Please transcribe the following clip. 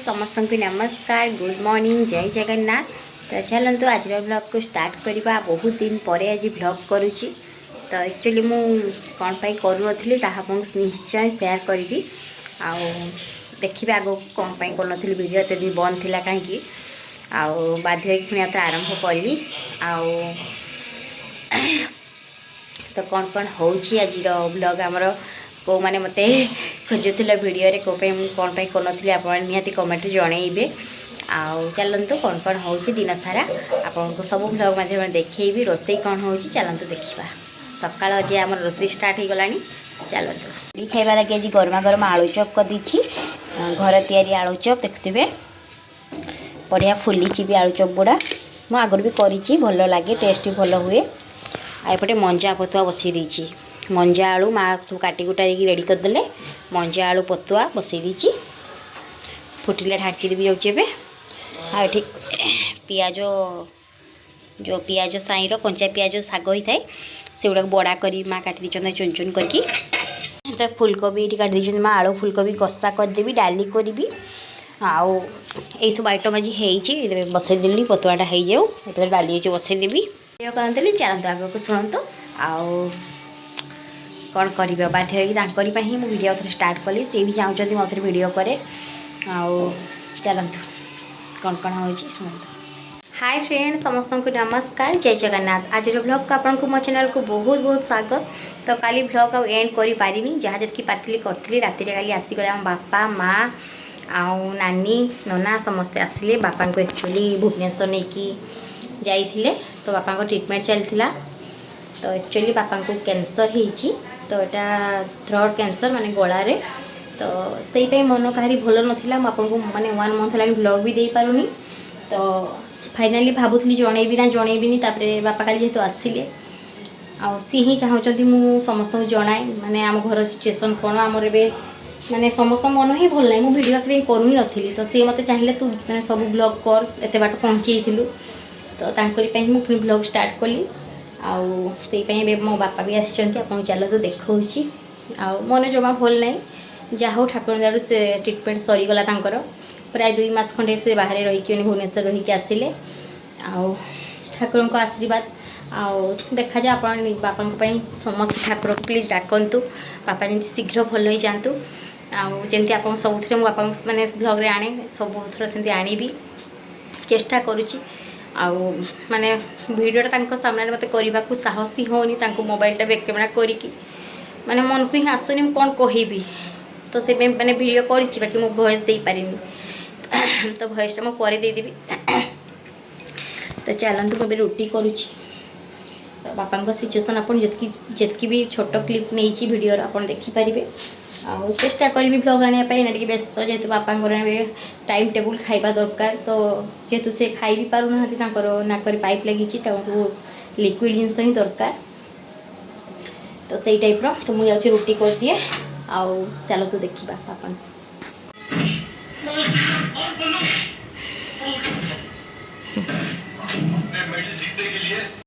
समस्त को नमस्कार गुड मॉर्निंग जय जगन्नाथ। तो चलते आज ब्लॉग को स्टार्ट करवा। बहुत दिन पर आज ब्लॉग करुच्ची। तो एक्चुअली मु कौन पाई करूनथी निश्चय शेयर करी। देखिए आग कौन पाई करूनथी वीडियो एत दिन बंद थी कहीं बाध्य पुणी आरंभ कली। तो कौन कौन हो आज ब्लॉग आमर को मैंने मत खोजुला वीडियो रे कौन पाई करूनथी आप निहाती कमेंट जनइबे। चलतु कौन कौन हो दिन सारा आपन को सब ब्लॉग मध्य देखी रोसई कौन हो चलतु देखा। सकाल आज आम रोसई स्टार्ट हो गला। चलतु खाइबा लगे आज गरमा गरम आलू चॉप कर दी। घर तैयारी आलू चॉप देखते बढ़िया फुली भी आलू चॉप गुड़ा मु आगुरी भी करी भल लगे टेस्ट भी भल हुए। आएपटे मंजा पतुआ बसई देती। मंजा आलू माँ सब काटी कुटा रेडी करदे। मंजा आलू पतुआ बसई देती फुटिले ढाँकी भी जाऊँचे। आठ पियाज जो पियाज साईर कंचा पियाज शाग होता है से गुड़ा बड़ा करी माँ काटी दी चुन चुन करके। तो फुलकोबी ये काट दी माँ आलू फुलकोबी कषा करदेवी डाली करी। आउ सब आइटम आज हो बसईदेली पतुआटा हो जाऊ डाली बसईदेवी करते। चलते आगे को शुणु कौन कर बाध्य ही मुझे वीडियो स्टार्ट कली। सी भी चाहते मत वीडियो करे। चलतु कौन कौन हो शुणु। हाय फ्रेंड समस्त को नमस्कार जय जगन्नाथ। आज ब्लॉग को आपको मो चैनल को बहुत बहुत स्वागत। तो काली ब्लॉग आ एंड कर पारिनी जहाँ जतकी पार्टी करी राति काली आसीगले आम बापा माँ आउ नानी नना समस्ते आसिले। बापा को एक्चुअली भुवनेश्वर नहीं कि जाइए तो बापा को ट्रिटमेंट चलता। तो एक्चुअली बापा को कैंसर होती। तो यहाँ थ्रोट कैंसर माने गलारे। तो से मन कहारी भल नाला आपको माने 1 मंथ है ब्लॉग भी दे पारुनी। तो फाइनाली भावुली जनइबी ना जनइबी तापर बापा काली जेहेतु आसिले सी ही चाहते मुझे समस्त जनाए माने आम घर सिचुएसन कौन आमर ए माने समस्त मन ही भल ना मुझे से करू ही नी। तो सी मत चाहिए तू मैंने सब ब्लॉग कर एत बाट पहुँची। तो तांकरी मुझे ब्लॉग स्टार्ट कली। आई मो बापा भी आपको चलते देखा मन जमा भल ना जहा हो ठाकुर दयालु से ट्रिटमेंट सरीगला। प्राय 2 मास खंडे से बाहर रही भुवनेश्वर रहीकि आसिले। ठाकुर को आशीर्वाद देखा जाए आप बापा समस्त ठाकुर को प्लीज डाकतु बापा जमी शीघ्र भल हो जातु। आमती आप सब बापा मैंने ब्लॉग आने सब थर से आनी चेष्टा करुच्ची। माने वीडियोटा सामने मत करने को साहस ही होनी। मोबाइलटा बैक कैमेरा करी माने मन को ही आसुनी कौन कहबी। तो से मैंने वीडियो करी बाकी मो वॉइस दे पारिनी। तो वॉइसटा मुझे देदेवी। तो चलतु मुझे रुटी करुच्ची। तो बापा सिचुएसन आप जितकी भी छोट क्लिप नहीं वीडियो आप देखिपारे। चेष्टा करी ब्लॉग आने व्यस्त जेहेतु बापा टाइम टेबुल खाइबा दरकार। तो जेहेतु से खाई भी पार नाक पाइप लगी लिक्विड जिनस ही दरकार। तो सही टाइप तो मुझे रुटी कर दिए। चलतु देखा बापा